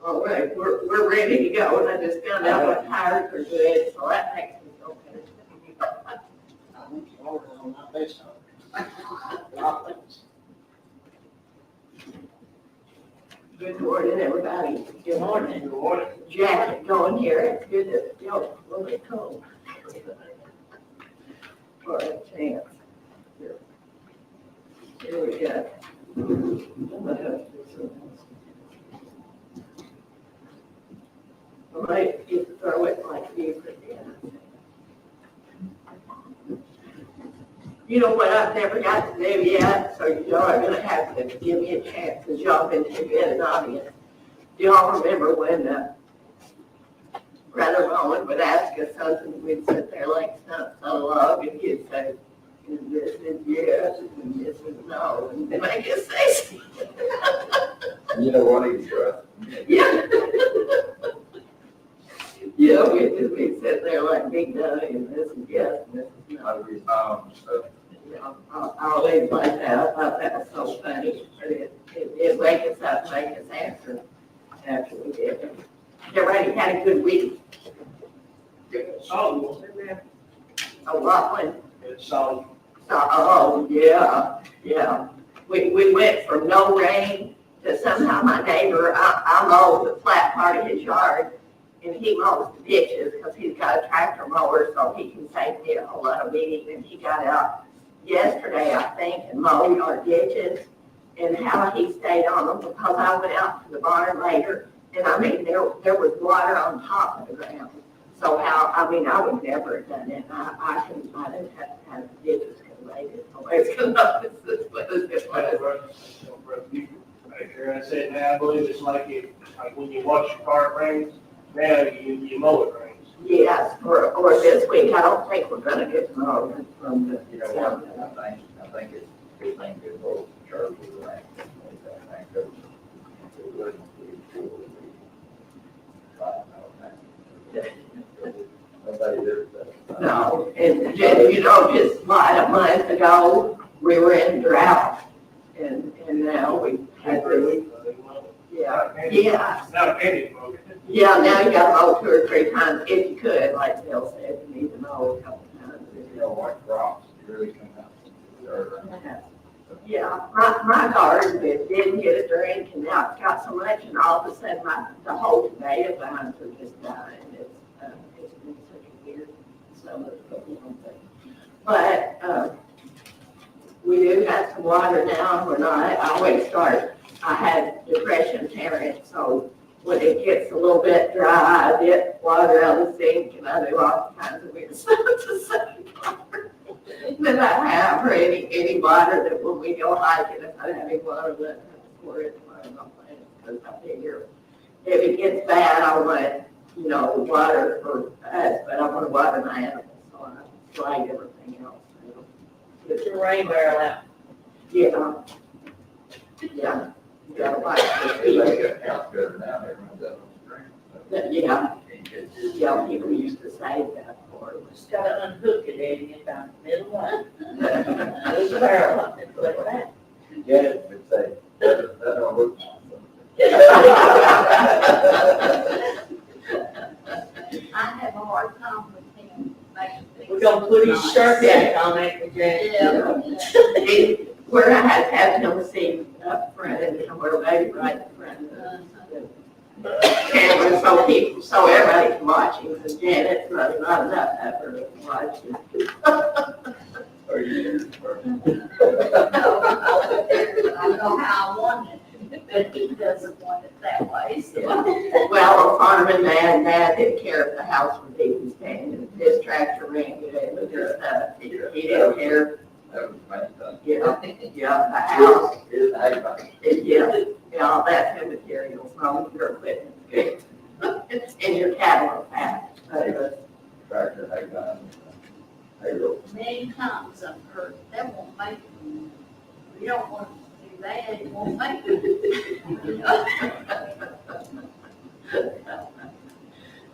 All right, we're ready to go, and I just found out what tires are good, so that makes me feel better. I went to order on my best of Good morning, everybody. Good morning. Good morning. Jacket going here, it's good to feel a little bit cold. For a chance. Here we go. I might just throw it like you for the end. You know what I've never got to do yet, so y'all are going to have to give me a chance because y'all been too good an audience. Do y'all remember when Brother Rowan would ask us something, we'd sit there like stumps on a log, and he'd say, and this is yes, and this is no, and then I guess say something. You know what he's right. Yeah. Yeah, we'd sit there like big dummy, and this is yes, and this is no. Yeah, I always like that. I thought that was so funny, but it wake us up, make us answer after we did it. Everybody had a good week. Solid, wasn't it? A lot one. It's solid. Oh, yeah. We went from no rain to somehow my neighbor, I mow the flat part of his yard, and he mows the ditches because he's got a tractor mower, so he can save me a whole lot of weeding. And he got out yesterday, I think, and mowed our ditches, and how he stayed on them because I went out to the barn later, and I mean, there was water on top of the ground. So I would never have done it. I didn't have to have the ditches completed. Nobody's going to know this is what it I said, now I believe it's like when you wash your car, it rains. Now you mow it rains. Yes, or this week, I don't think we're going to get mowed from the. You know what, I think it's good thing to vote Charlie with that. Nobody did that. No, and just like a month ago, we were in drought, and now we had to, yeah. Not a penny mowed. Yeah, now you got to mow 2 or 3 times if you could, like Bill said, you need to mow a couple times. You know, like rocks, really come out. Yeah, my garden didn't get a drink, and now it's got so much, and all of a sudden the whole tomato vines are just dying. It's been such a weird summer. But we do have some water now, and we're not. I always start. I had depression tearing, so when it gets a little bit dry, I dip water out of the sink, and I do all kinds of weird stuff to save water. Then I have for any water that when we go hiking, if I have any water left, I have to pour it in my plants because I figure if it gets bad, I want water for us, but I want to water my animals, so I slide everything else. Put your rain barrel out. Yeah. You gotta watch the They feet. got house gutter now, they run that on the ground. Yeah, people used to say that for us. Just gotta unhook it, Eddie, and about the middle one. There's a barrel up and put it back. Yeah, but say, that don't look. I have a hard time with him making things. We're gonna put his shirt back on after Jack. Yeah. Where I have him see up front and we're maybe right in front of the camera, so everybody can watch him, because Janet's not enough effort to watch him. Are you here? I know how I want it, but he doesn't want it that way, so. Well, a farming man, Dad didn't care if the house was deep and standing, his tractor ran good, but just, he didn't care. That was my time. Yeah, the house, Here's the hay bike. all that material, so your equipment's good. And your cattle are fat. Tractor, hay bike, hay rope. Many times I've heard, that won't make it. You don't want to do that, it won't make it.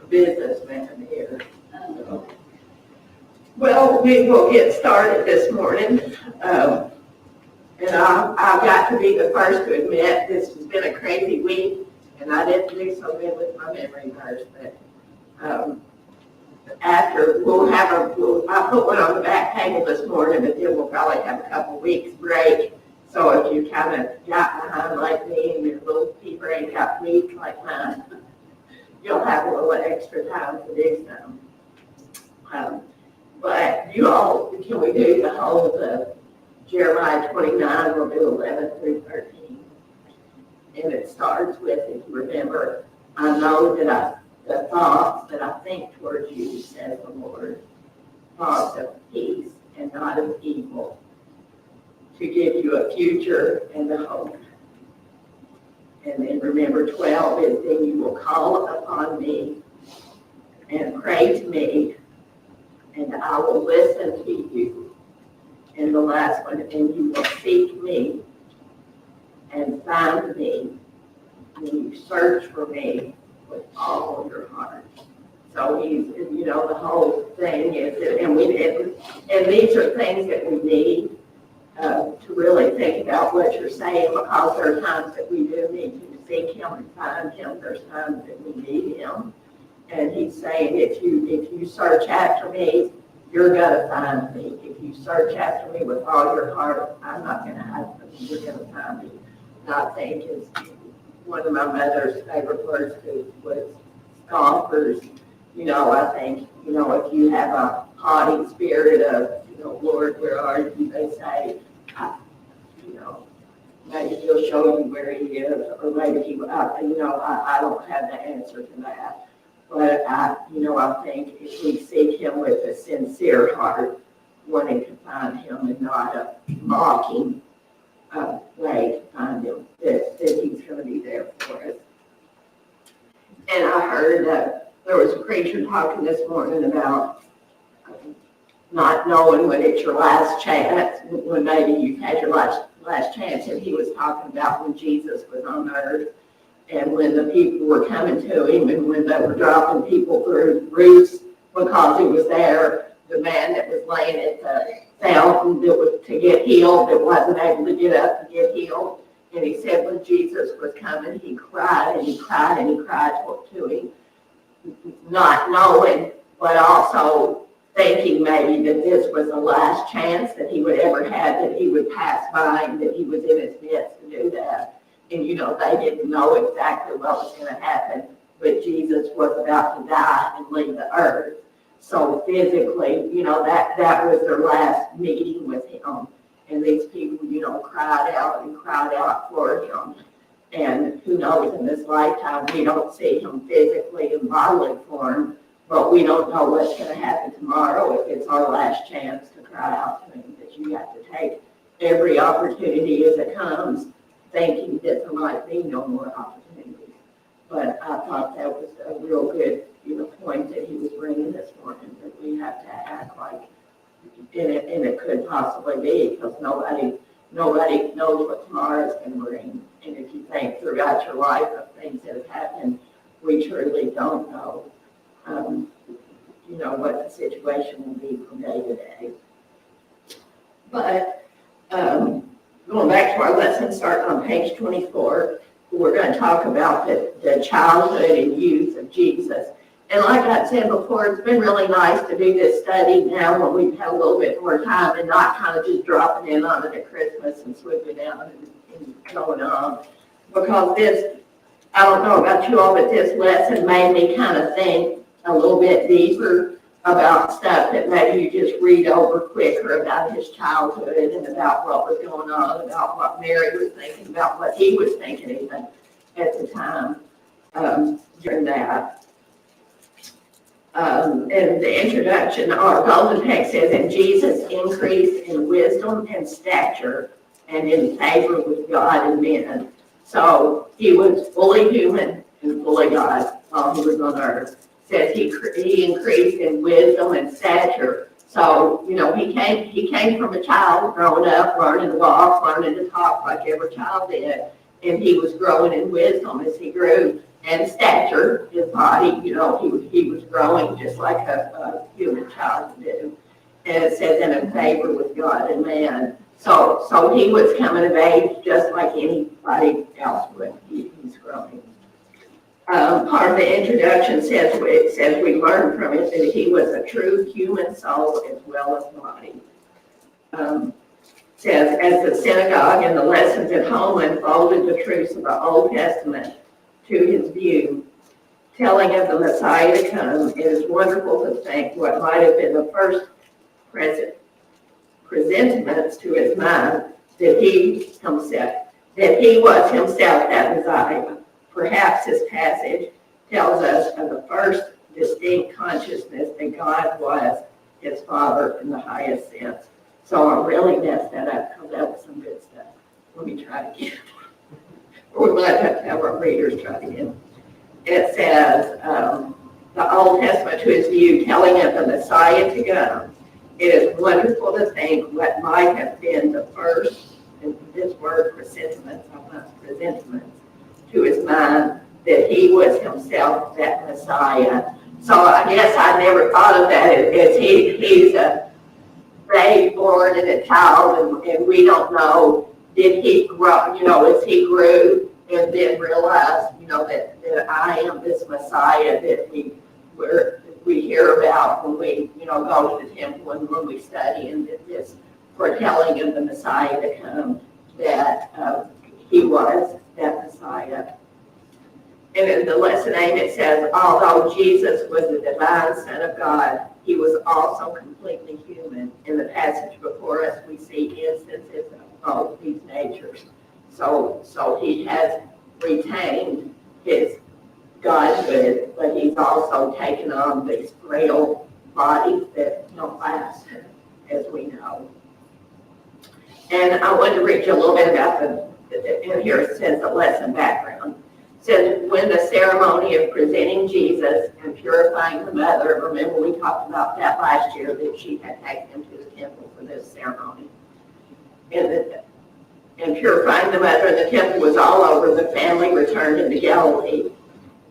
Businessman here. Well, we will get started this morning. And I've got to be the first to admit this has been a crazy week. and I didn't do so good with my memory verse, but, after, I put one on the back table this morning, but then we'll probably have a couple weeks break. So if you kind of got behind like me and your little pea brain got weak like mine, you'll have a little extra time to do some. But you all, can we do the whole of Jeremiah 29, we'll do 11 through 13. And it starts with, if you remember, I know that the thoughts that I think towards you, says the Lord, thoughts of peace and not of evil, to give you a future and a hope. And then remember 12 is, then you will call upon me and pray to me, and I will listen to you. And the last one, and you will seek me and find me when you search for me with all your heart. So he's, the whole thing is, and these are things that we need to really think about what you're saying, because there are times that we do need to seek him and find him. There's times that we need him. And he's saying, if you search after me, you're going to find me. If you search after me with all your heart, I'm not going to hide from you. You're going to find me. And I think is one of my mother's favorite words was scoffers. I think, if you have a haughty spirit of, Lord, where are you? They say, maybe he'll show you where he is, or maybe I don't have the answer to that. But I think if we seek him with a sincere heart, wanting to find him and not a mocking way to find him, that he's going to be there for us. And I heard there was a preacher talking this morning about not knowing when it's your last chance, when maybe you've had your last chance, and he was talking about when Jesus was on earth, and when the people were coming to him, and when they were dropping people through roofs because he was there, the man that was laying at the fountain that was to get healed, that wasn't able to get up and get healed. And he said when Jesus was coming, he cried and he cried and he cried to him, not knowing, but also thinking maybe that this was the last chance that he would ever have, that he would pass by and that he was in his midst to do that. And, they didn't know exactly what was going to happen, but Jesus was about to die and leave the earth. So physically, that was their last meeting with him. And these people, cried out for him. And who knows, in this lifetime, we don't see him physically in bodily form, but we don't know what's going to happen tomorrow if it's our last chance to cry out to him. That you have to take every opportunity as it comes, thinking that there might be no more opportunities. But I thought that was a real good, point that he was bringing this morning, that we have to act like, and it could possibly be, because nobody knows what tomorrow is going to bring. And if you think throughout your life of things that have happened, we truly don't know, what the situation will be from day to day. But going back to our lesson, starting on page 24, we're going to talk about the childhood and youth of Jesus. And like I said before, it's been really nice to do this study now when we've had a little bit more time and not kind of just dropping in on it at Christmas and swooping down and going on. Because this, I don't know about you all, but this lesson made me kind of think a little bit deeper about stuff that maybe you just read over quicker, about his childhood and about what was going on, about what Mary was thinking, about what he was thinking even at the time during that. And the introduction, our golden text says, and Jesus increased in wisdom and stature and in favor with God and men. So he was fully human and fully God while he was on earth. Says he increased in wisdom and stature. So, he came from a child growing up, learning to walk, learning to talk like every child did. And he was growing in wisdom as he grew. And stature, his body, he was growing just like a human child would do. And it says in favor with God and man. So he was coming of age just like anybody else would. He's growing. Part of the introduction says we learn from it that he was a true human soul as well as body. Says, as the synagogue and the lessons at home unfolded the truths of the Old Testament to his view, telling of the Messiah to come, it is wonderful to think what might have been the first presentiments to his mind that he was himself that Messiah. Perhaps this passage tells us of the first distinct consciousness that God was his Father in the highest sense. So I really messed that up because that was some good stuff. Let me try it again. Or we might have to have our readers try it again. It says, the Old Testament to his view, telling of the Messiah to come. It is wonderful to think what might have been the first, and this word presentiments, to his mind that he was himself that Messiah. So I guess I never thought of that as he's a babe born and a child, and we don't know, did he grow, as he grew and then realized, that I am this Messiah that we hear about when we, go to the temple and when we study, and this foretelling of the Messiah to come, that he was that Messiah. And in the lesson aim, it says, although Jesus was the divine Son of God, he was also completely human. In the passage before us, we see instances of both these natures. So he has retained his godhood, but he's also taken on these frail bodies that don't last, as we know. And I want to read you a little bit about and here it says the lesson background. It says, when the ceremony of presenting Jesus and purifying the mother, remember we talked about that last year, that she had taken him to the temple for this ceremony. And purifying the mother in the temple was all over, the family returned into Galilee.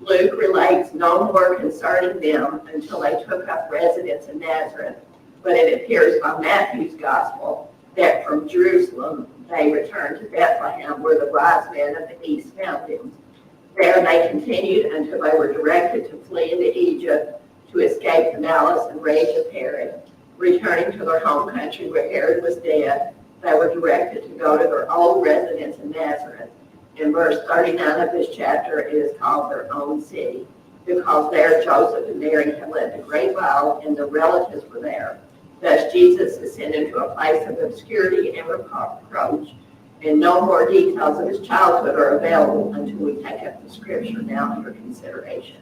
Luke relates no more concerning them until they took up residence in Nazareth. But it appears by Matthew's gospel that from Jerusalem they returned to Bethlehem, where the wise men of the east found him. There they continued until they were directed to flee into Egypt to escape the malice and rage of Herod. Returning to their home country where Herod was dead, they were directed to go to their old residence in Nazareth. In verse 39 of this chapter, it is called their own city, because there Joseph and Mary had lived a great while, and their relatives were there. Thus Jesus ascended to a place of obscurity and reproach, and no more details of his childhood are available until we take up the scripture now under consideration.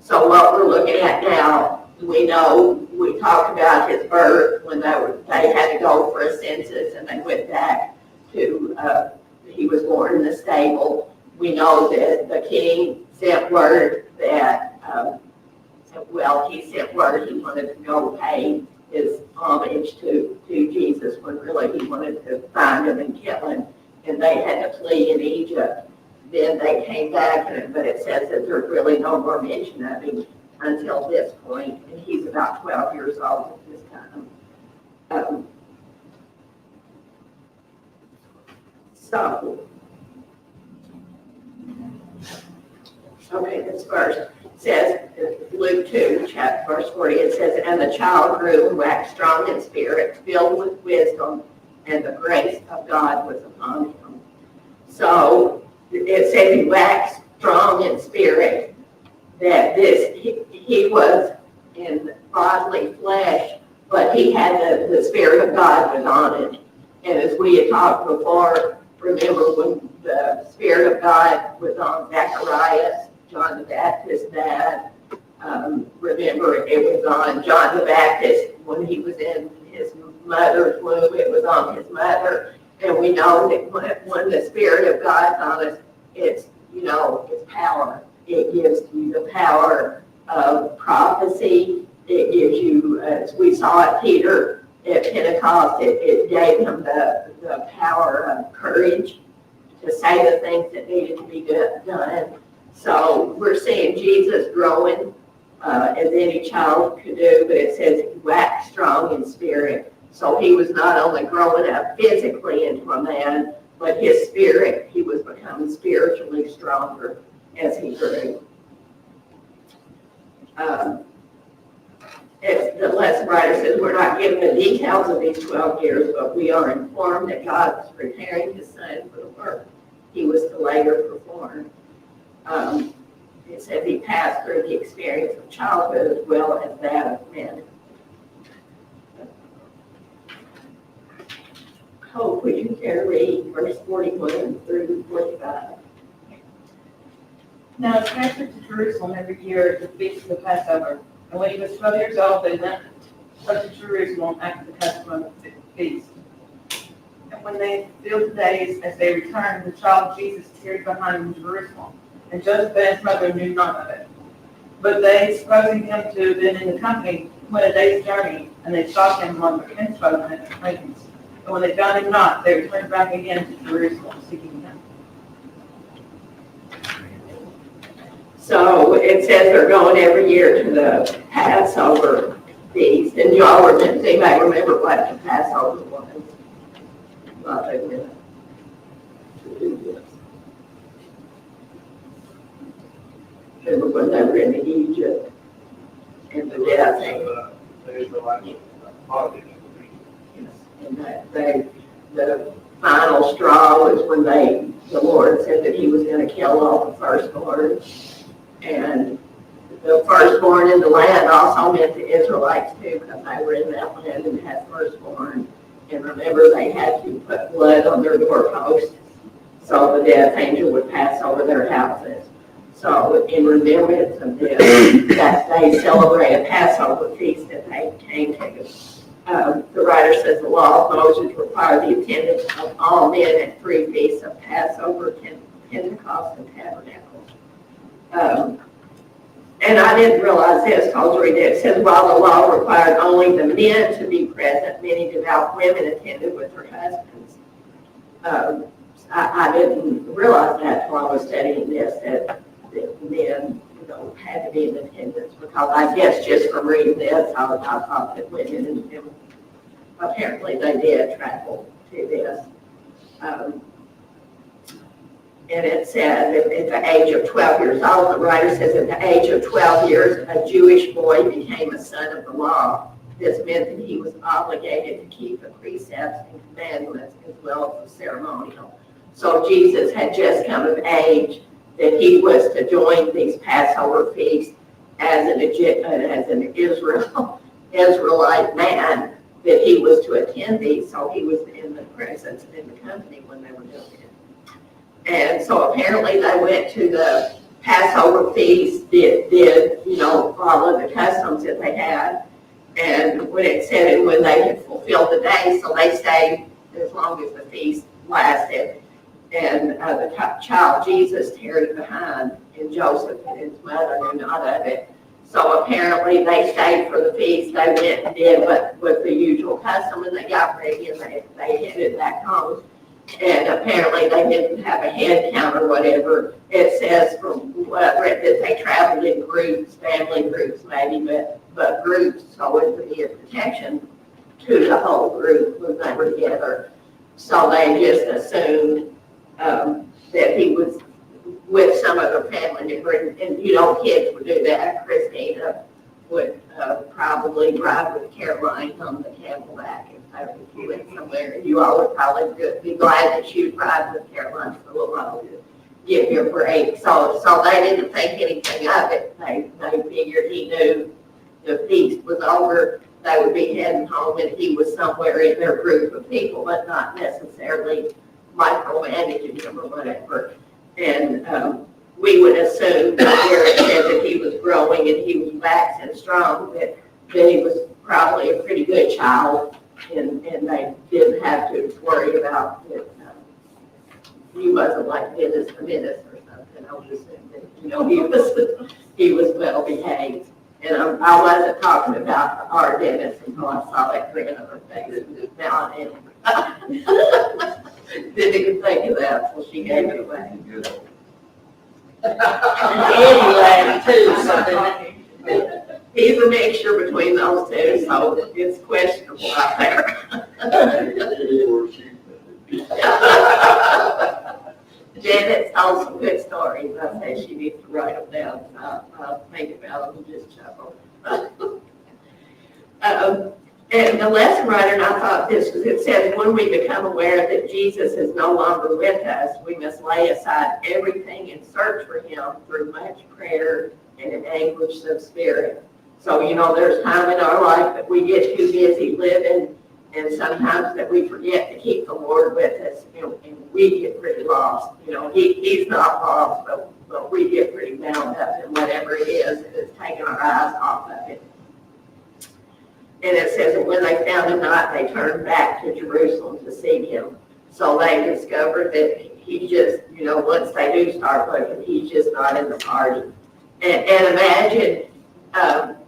So what we're looking at now, we know we talked about his birth when they had to go for a census, and they went back to, he was born in the stable. We know that the king sent word that, he sent word he wanted to go pay his homage to Jesus, when really he wanted to find him and kill him, and they had to flee in Egypt. Then they came back, but it says that there's really no more mention of him until this point, and he's about 12 years old at this time. This verse says, Luke 2, chapter verse 40, it says, and the child grew and waxed strong in spirit, filled with wisdom, and the grace of God was upon him. So it said he waxed strong in spirit, that he was in bodily flesh, but he had the Spirit of God was on it. And as we had talked before, remember when the Spirit of God was on Zacharias, John the Baptist's dad. Remember, it was on John the Baptist when he was in his mother's womb. It was on his mother. And we know that when the Spirit of God's on us, it's power. It gives you the power of prophecy. It gives you, as we saw at Peter at Pentecost, it gave him the power of courage to say the things that needed to be done. So we're seeing Jesus growing as any child could do, but it says he waxed strong in spirit. So he was not only growing up physically into a man, but his spirit, he was becoming spiritually stronger as he grew. The lesson writer says, we're not given the details of these 12 years, but we are informed that God was preparing his son for the work he was to later perform. It says he passed through the experience of childhood as well as that of men. Hope, would you care to read verse 41 through 45? Now it's transferred to Jerusalem every year at the feast of the Passover. And when he was 12 years old, they went up to Jerusalem after the custom of the feast. And when they filled the days as they returned, the child Jesus tarried behind in Jerusalem. And Joseph and his mother knew none of it. But they, supposing him to have been in the company, went a day's journey, and they sought him among their kinsfolk and acquaintance. And when they found him not, they returned back again to Jerusalem, seeking him. So it says they're going every year to the Passover feast. And y'all remember, anybody remember what the Passover was? Well, they went to do this. Remember when they were in Egypt and the death thing? And that the final straw was when the Lord said that he was going to kill all the firstborn. And the firstborn in the land also meant the Israelites too, because they were in that land and had firstborn. And remember, they had to put blood on their doorposts so the death angel would pass over their houses. So in remembrance of this, that they celebrate a Passover feast that they came to. The writer says the law of Moses required the attendance of all men at 3 feasts of Passover, Pentecost, and Tabernacles. And I didn't realize this, because it says while the law required only the men to be present, many devout women attended with their husbands. I didn't realize that until I was studying this, that men had to be in attendance, because I guess just from reading this, I thought that women, and apparently they did travel to this. And it said that at the age of 12 years old, the writer says at the age of 12 years, a Jewish boy became a son of the law. This meant that he was obligated to keep the precepts and commandments as well as the ceremonial. So Jesus had just come of age that he was to join these Passover feasts as an Israelite man, that he was to attend these. So he was in the presence and in the company when they were doing it. And so apparently they went to the Passover feast, did follow the customs that they had. And when it said, and when they had fulfilled the day, so they stayed as long as the feast lasted. And the child Jesus tarried behind, and Joseph and his mother knew not of it. So apparently they stayed for the feast. They went and did what was the usual custom, and they got ready and they headed back home. And apparently they didn't have a head count or whatever. It says from what I read that they traveled in groups, family groups maybe, but groups, so it would be a protection to the whole group when they were together. So they just assumed that he was with some other family member, and kids would do that. Christina would probably ride with Caroline on the camelback if you went somewhere. You all would probably be glad that she would ride with Caroline for a little while to give you a break. So they didn't think anything of it. They figured he knew the feast was over. They would be heading home, and he was somewhere in their group of people, but not necessarily micromanaging them or whatever. And we would assume that where it said that he was growing and he was waxing strong, that he was probably a pretty good child, and they didn't have to worry about it. He wasn't like Dennis the Menace or something. I would assume that he was well behaved. And I wasn't talking about our Dennis until I saw that grin on her face. Now didn't even think of that, so she gave it away. Anyway, too, so He's a mixture between those two, so it's questionable out there. Janet told some good stories. I say she needs to write them down. I'll think about them and just chuckle. And the lesson writer, and I thought this was, it says, when we become aware that Jesus is no longer with us, we must lay aside everything and search for him through much prayer and an anguish of spirit. So, there's time in our life that we get too busy living, and sometimes that we forget to keep the Lord with us, and we get pretty lost. He's not lost, but we get pretty bound up in whatever it is that is taking our eyes off of it. And it says that when they found him not, they turned back to Jerusalem to see him. So they discovered that he just, once they do start looking, he's just not in the party. And imagine,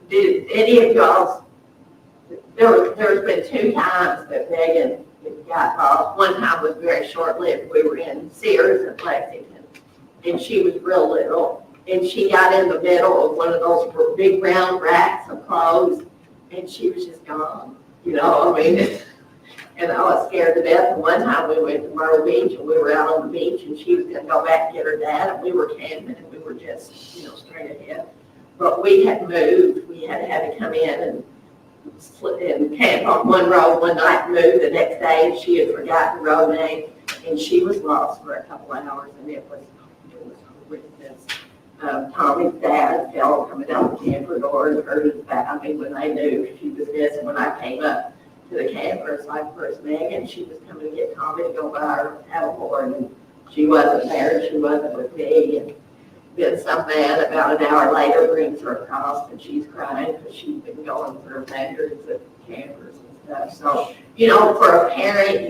did any of y'all, there's been 2 times that Megan got lost. One time was very short-lived. We were in Sears in Lexington, and she was real little. And she got in the middle of one of those big round racks of clothes, and she was just gone, and I was scared to death. And one time we went to Myrtle Beach, and we were out on the beach, and she was going to go back and get her dad, and we were camping, and we were just, straight ahead. But we had moved. We had to come in and camp on one road one night, and move the next day, and she had forgotten the road name, and she was lost for a couple of hours, and it was horrendous. Tommy's dad fell coming out the camper door and hurt his back. When they knew she was missing, when I came up to the camper, it's like, where's Megan? She was coming to get Tommy to go buy her paddleboard, and she wasn't there, and she wasn't with me. And then some man about an hour later brings her across, and she's crying because she's been going through hundreds of campers and stuff. So, for a parent,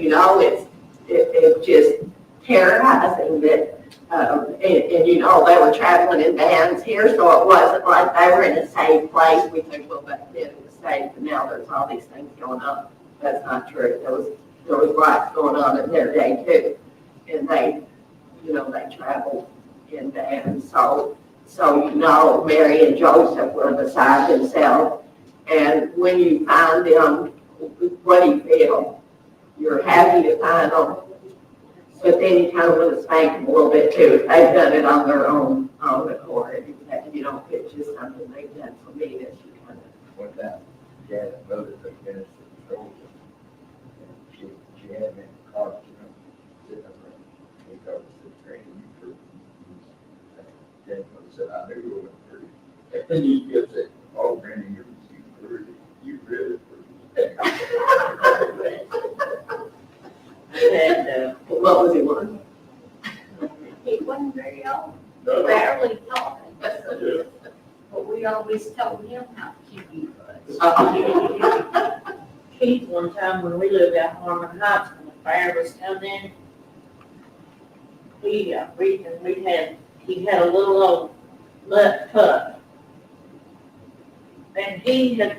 it's just terrorizing that. And they were traveling in vans here, so it wasn't like they were in a safe place. We think, well, back then it was safe, and now there's all these things going on. That's not true. There was lots going on in their day too, and they traveled in vans. So Mary and Joseph were beside themselves, and when you find them, what do you feel? You're happy to find them. But then you kind of want to spank them a little bit too. If they've done it on their own accord. It's just something they've done for me that you kind of. One time, Janet voted for Dennis to control it. And she had me in the car, sitting up there. He called us drinking fruit. Janet said, I knew you were pretty. And then you just said, oh, Granny, you're pretty. You really pretty. And, What was he wanting? He wasn't very old, barely talking, but we always told him how cute he was. Keith, one time when we lived out in Harmon Heights, when the fire was coming, he had a little old mutt pup. And he had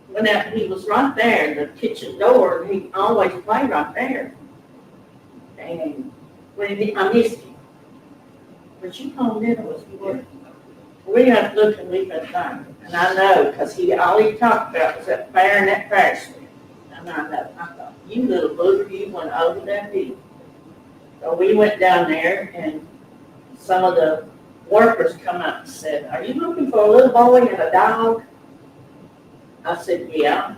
went out, he was right there in the kitchen door, and he always played right there. And when I missed him. But you called in, was he working? We have looked and we've been finding, and I know, because all he talked about was that fire and that crash. And I know, I thought, you little booger, you went over that hill. So we went down there, and some of the workers come up and said, are you looking for a little boy and a dog? I said, yeah.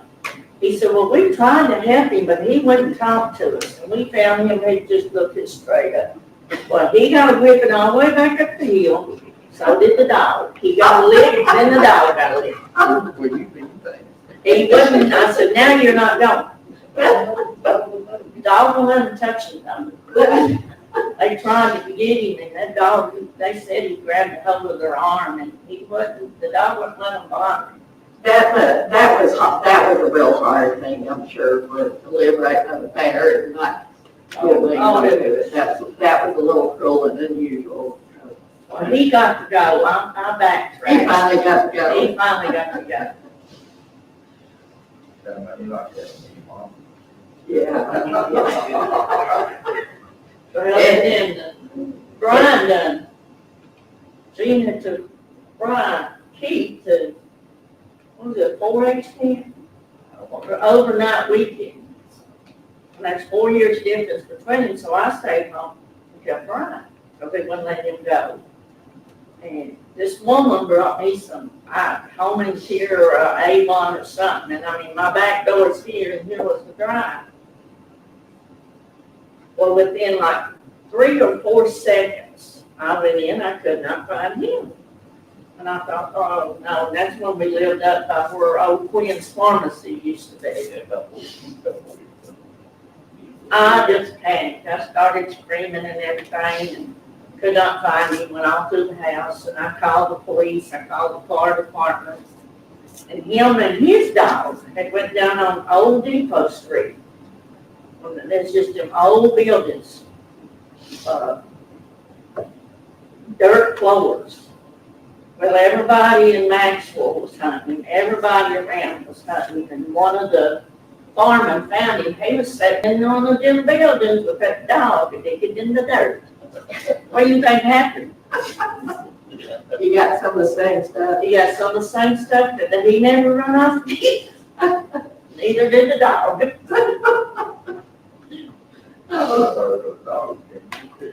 He said, well, we tried to help him, but he wouldn't talk to us. And we found him, he just looking straight up. Well, he got a whipping all the way back up the hill. So did the dog. He got a lick, and then the dog got a lick. Well, you think things. He wouldn't. I said, now you're not going. The dog won't let him touch him. They tried to get him, and that dog, they said he grabbed a hold of their arm, and he wouldn't, the dog wouldn't let him block him. That was a real hard thing, I'm sure, to live right on the fair and not really do it. That was a little cruel and unusual. Well, he got to go. I backtracked. He finally got to go. He finally got to go. You like that, Mom? Yeah. Well, and then Brian done. Gina took Brian, Keith to, what was it, 4-H camp? For overnight weekends. And that's 4 years difference between them, so I stayed home and kept Brian, because they wouldn't let him go. And this woman brought me some Holman's here or Avon or something, and I mean, my back door's here and here was the drive. Well, within like 3 or 4 seconds, I went in, I could not find him. And I thought, oh, no, that's when we lived up by where old Quinn's Pharmacy used to be. I just panicked. I started screaming and everything and could not find him. Went all through the house and I called the police. I called the fire department. And him and his dog had went down on Old Depot Street. And there's just them old buildings, dirt floors. Well, everybody in Maxwell was hunting. Everybody around was hunting. And one of the firemen found him. He was sitting on the gym buildings with that dog digging in the dirt. What do you think happened? You got some of the same stuff. He got some of the same stuff that he never run off. Neither did the dog.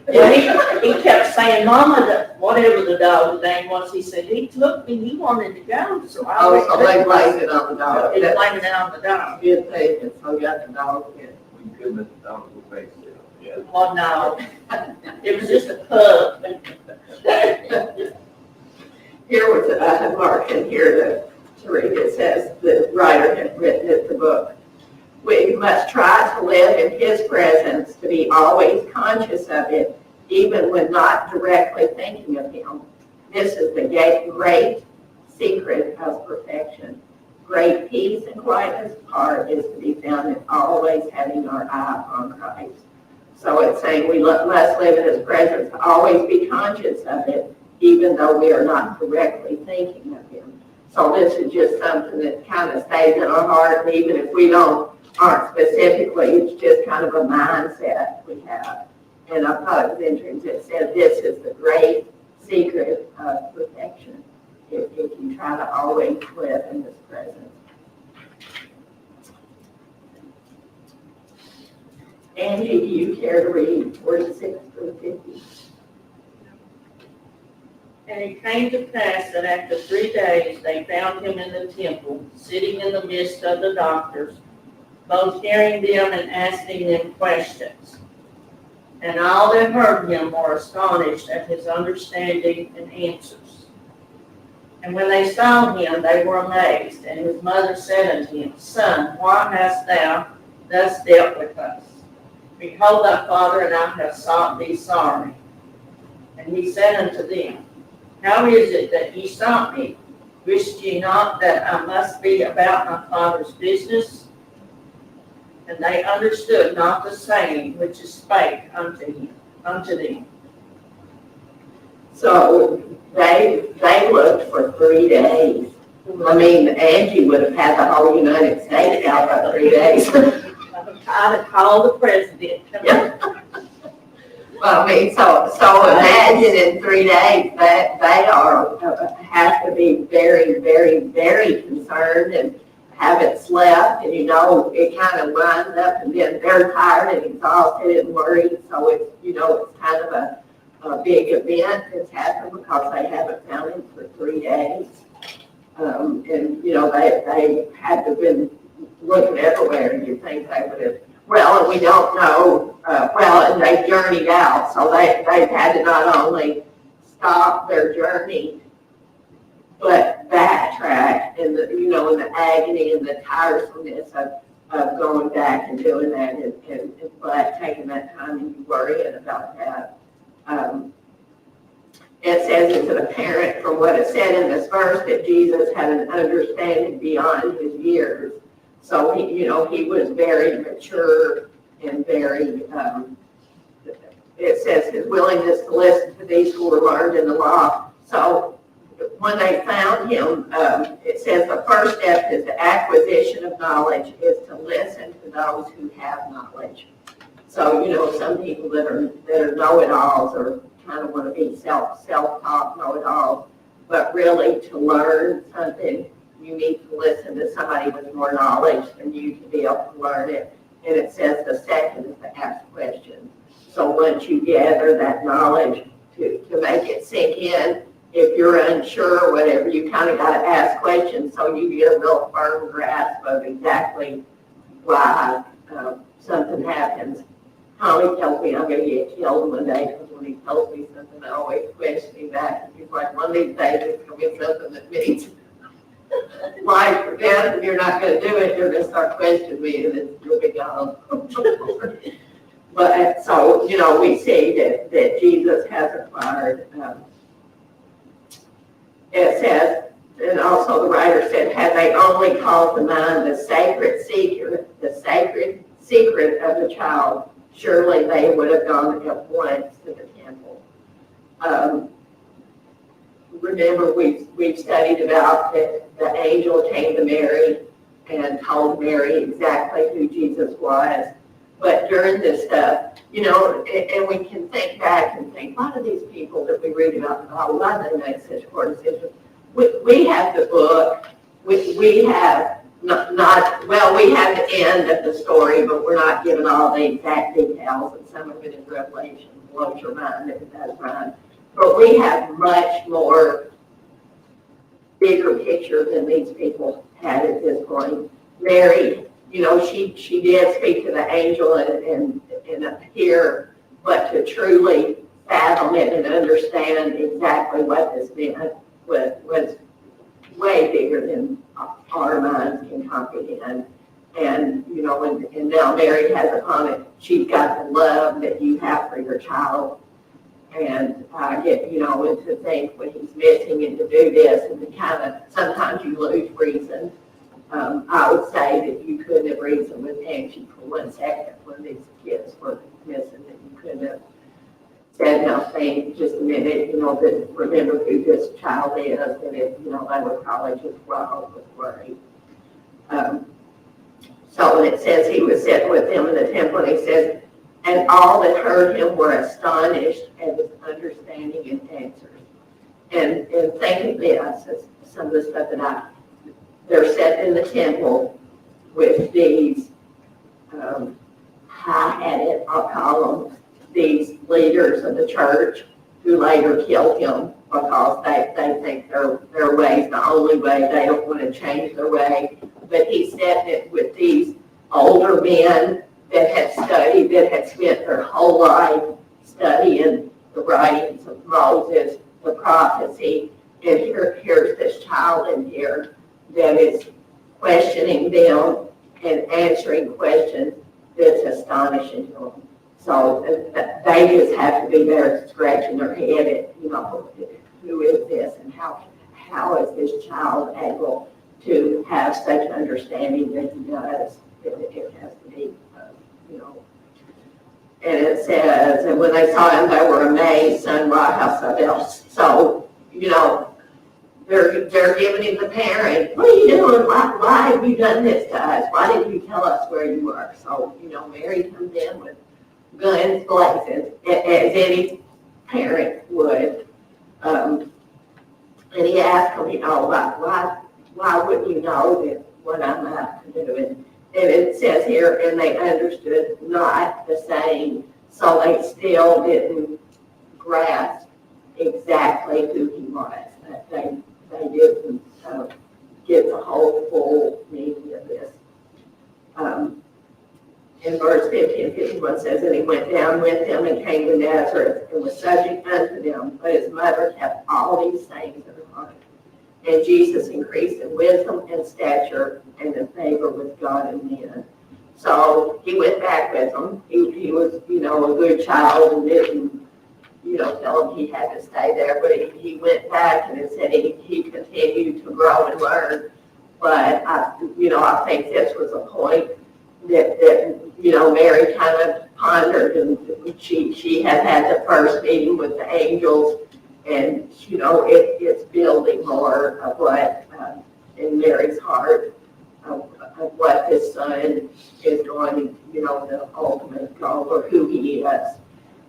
Yeah, he kept saying, Mama, whatever the dog's name was, he said, he took me, he wanted to go, so I Oh, was. so they blamed it on the dog. He's blaming it on the dog. Good thing, and so got the dog in. We couldn't let the dog go face it. Yeah. Oh, no, it was just a pup. Here was a mark in here to read. It says the writer had written it, the book. We must try to live in his presence, to be always conscious of it, even when not directly thinking of him. This is the great secret of perfection. Great peace and quietness of heart is to be found in always having our eye on Christ. So it's saying we must live in his presence, to always be conscious of it, even though we are not directly thinking of him. So this is just something that kind of stays in our heart, and even if we aren't specifically, it's just kind of a mindset we have. And I thought it was interesting. It said this is the great secret of perfection, if you try to always live in his presence. Angie, do you care to read 46 through 50? And it came to pass that after 3 days, they found him in the temple, sitting in the midst of the doctors, both hearing them and asking them questions. And all that heard him were astonished at his understanding and answers. And when they saw him, they were amazed. And his mother said unto him, Son, why hast thou thus dealt with us? Behold, thy father and I have sought thee sorry. And he said unto them, How is it that ye sought me? Wist ye not that I must be about my father's business? And they understood not the saying which is spake unto them. So they looked for 3 days. I mean, Angie would have had the whole United States out by 3 days. I'd have called the president. Yeah. Well, I mean, so imagine in 3 days that they have to be very, very, very concerned and haven't slept, and it kind of winds up, and then they're tired and exhausted and worried. So it's it's kind of a big event that's happened because they haven't found him for 3 days, and they had to have been looking everywhere, and you think they would have. Well, and we don't know. And they journeyed out, so they've had to not only stop their journey, but backtrack in the agony and the tiresomeness of going back and doing that, and taking that time and worrying about that. It says it's apparent from what it said in this verse that Jesus had an understanding beyond his years. So he was very mature and very. It says his willingness to listen to these who were learned in the law. So when they found him, it says the first step is the acquisition of knowledge is to listen to those who have knowledge. So some people that are know-it-alls or kind of want to be self-taught know-it-alls, but really to learn something, you need to listen to somebody with more knowledge than you to be able to learn it. And it says the second is to ask questions. So once you gather that knowledge to make it sink in, if you're unsure or whatever, you kind of got to ask questions so you get a real firm grasp of exactly why something happens. Tommy tells me I'm going to get killed one day because when he tells me something, I always question him back. He's like, one of these days it's going to be something that means life or death, and you're not going to do it. You're going to start questioning me, and you'll be gone. But so, we see that Jesus has acquired. It says, and also the writer said, had they only called to mind the sacred secret of the child, surely they would have gone at once to the temple. Remember, we've studied about that the angel came to Mary and told Mary exactly who Jesus was. But during this stuff, and we can think back and think, why do these people that we read about in the Bible, why do they make such poor decisions? We have the book, we have we have the end of the story, but we're not given all the exact details, and some of it in Revelation blows your mind if it does mine. But we have much more bigger picture than these people had at this point. Mary, she did speak to the angel and appear, but to truly fathom it and understand exactly what this meant was way bigger than our minds can comprehend. And, and now Mary has upon it, she's got the love that you have for your child. And I get, and to think when he's missing and to do this, and to kind of, sometimes you lose reason. I would say that you couldn't have reasoned with Angie for 1 second when these kids were missing, that you couldn't have said nothing, just a minute, that remember who this child is, and they were probably just wild with worry. So it says he was sitting with them in the temple, and he says, and all that heard him were astonished at his understanding and answers. And thinking this, some of the stuff that they're set in the temple with these high-headed, I'll call them, these leaders of the church who later killed him because they think their way is the only way. They don't want to change their way. But he said that with these older men that had studied, that had spent their whole life studying the writings of Moses, the prophecy, and here's this child in here that is questioning them and answering questions that's astonishing to them. So they just have to be there scratching their head at, who is this and how is this child able to have such understanding that he does? It has to be, And it says, and when they saw him, they were amazed, saying, "Why, how so else?" So, they're giving him the parent, "What are you doing? Why have you done this to us? Why didn't you tell us where you were?" So, Mary comes in with guns blazing, as any parent would. And he asked him, why wouldn't you know that what I'm about to do? And it says here, and they understood not the saying, so they still didn't grasp exactly who he was. They didn't get the whole full meaning of this. In verse 51 says, and he went down with them and came to Nazareth and was subject unto them, but his mother kept all these sayings in her heart. And Jesus increased in wisdom and stature and in favor with God and men. So he went back with them. He was, a good child and didn't, tell him he had to stay there. But he went back and it said he continued to grow and learn. But I think this was a point that Mary kind of pondered, and she had the first meeting with the angels. And, it's building more of what, in Mary's heart, of what this son is going, the ultimate goal, or who he is.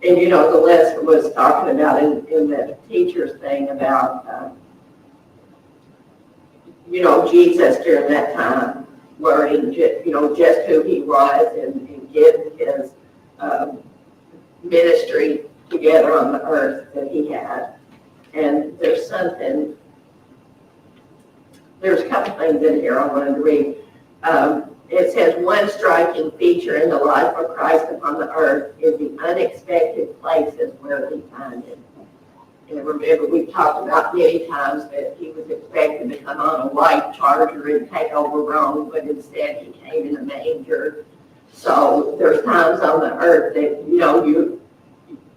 And, the lesson was talking about in the teacher's thing about, Jesus during that time, learning, just who he was and getting his ministry together on the earth that he had. And there's a couple things in here I wanted to read. It says, one striking feature in the life of Christ upon the earth is the unexpected places where we find him. And remember, we've talked about many times that he was expected to come on a white charger and take over Rome, but instead he came in a manger. So there's times on the earth that,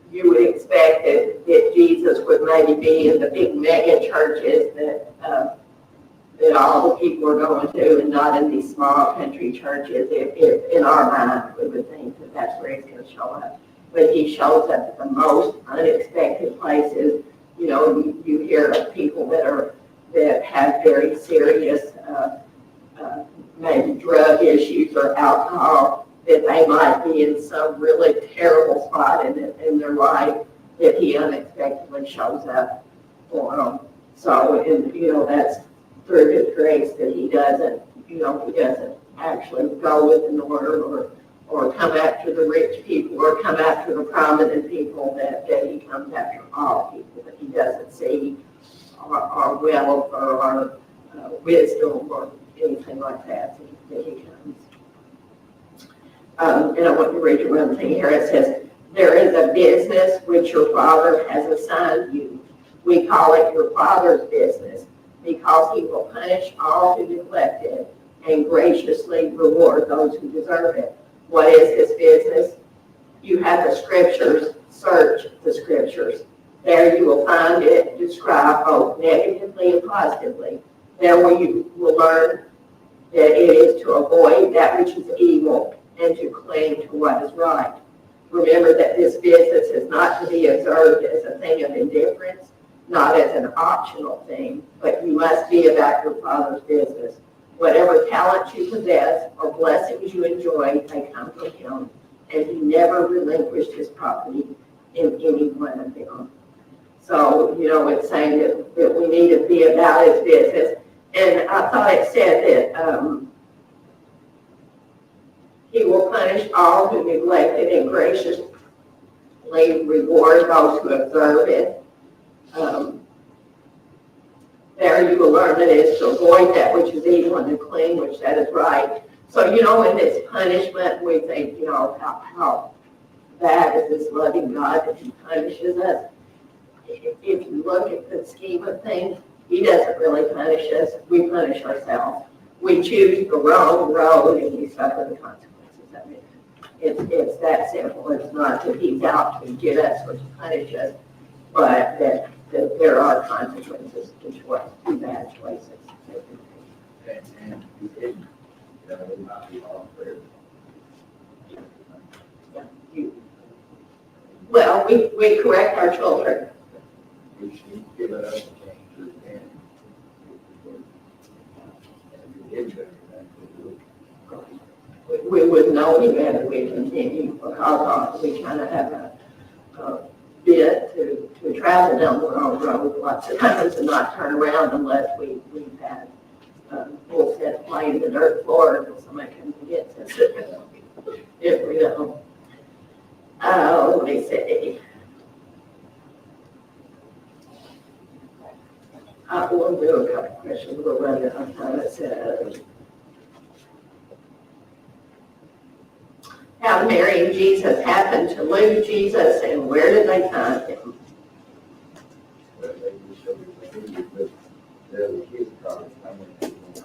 you would expect that Jesus would maybe be in the big mega churches that all the people are going to, and not in these small country churches. If in our mind, we would think that that's where he's going to show up. But he shows up at the most unexpected places. You hear of people that have very serious, maybe drug issues or alcohol, that they might be in some really terrible spot in their life, that he unexpectedly shows up for them. So, that's through his grace that he doesn't actually go with the norm or come after the rich people or come after the prominent people, that he comes after all people, that he doesn't see our wealth or our wisdom or anything like that he comes. And I want to read you one thing here. It says, there is a business which your Father has assigned you. We call it your Father's business, because he will punish all who neglect it and graciously reward those who deserve it. What is this business? You have the scriptures. Search the scriptures. There you will find it described both negatively and positively. There you will learn that it is to avoid that which is evil and to cling to what is right. Remember that this business is not to be observed as a thing of indifference, not as an optional thing, but you must be about your Father's business. Whatever talents you possess or blessings you enjoy, they come from him, and he never relinquished his property in any one of them. So, it's saying that we need to be about his business. And I thought it said that he will punish all who neglect it and graciously reward those who observe it. There you will learn that it is to avoid that which is evil and to cling which that is right. So, in this punishment, we think, how bad is this loving God that he punishes us. If you look at the scheme of things, he doesn't really punish us. We punish ourselves. We choose the wrong road and we suffer the consequences of it. It's that simple. It's not that he's out to get us or to punish us, but that there are consequences to bad choices. And he didn't, it might be all fair. Well, we correct our children. We should give it up and change to the end. And if you did better than that, We wouldn't know any better if we continue, because we kind of have a bit to travel down the wrong road lots of times and not turn around unless we've had full set playing the dirt floor until somebody comes and gets us. If we don't. Let me see. We'll do a couple questions. We'll run it on time. It says, how did Mary and Jesus happen to lose Jesus, and where did they find him? well, they just showed you the video, but the other kids probably coming and the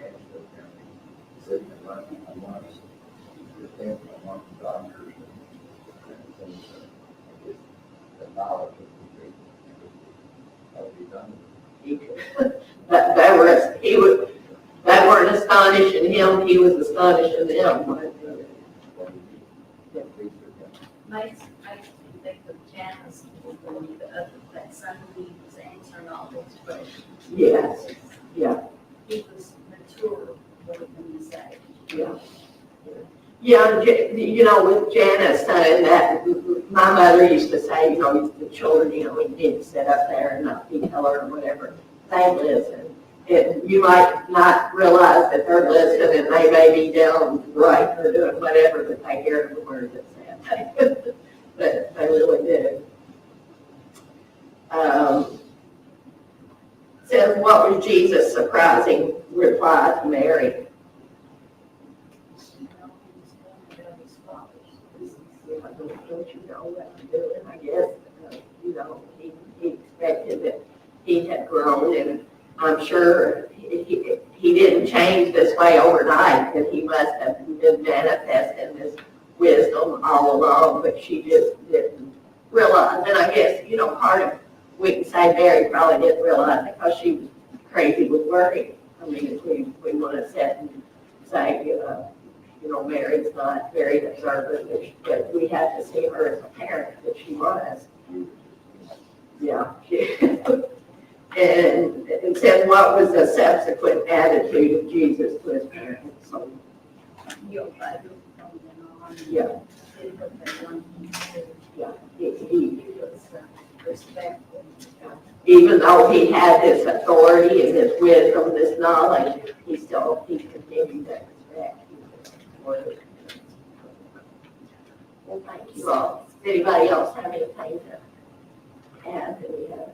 answer said, I want to repent, I want the doctors and things, I guess, the knowledge of the people, how to be done. They weren't astonishing him, he was astonishing them. Makes me think of Janice, when that Sunday he was answering all those questions. Yes, yeah, He was mature, what can you say? yeah. Yeah, with Janice, that my mother used to say, the children, we need to sit up there and not be color or whatever. They listen. You might not realize that they're listening and they may be down right or doing whatever, but they hear the word that's said. But they really do. Says, what was Jesus' surprising reply to Mary? Don't you know what I'm doing? I guess, he expected that he had grown, and I'm sure he didn't change this way overnight, and he must have been manifesting this wisdom all along, but she just didn't realize. And I guess, part of, we can say Mary probably didn't realize it because she was crazy with worry. I mean, if we want to sit and say, Mary's not very observant, but we have to see her as a parent that she was. Yeah. And it said, what was the subsequent attitude of Jesus to his parents? So, yeah. Yeah. He Respectful. even though he had this authority and this wisdom, this knowledge, he continued that respect. Well, thank you all. Does anybody else have anything to add? Do we have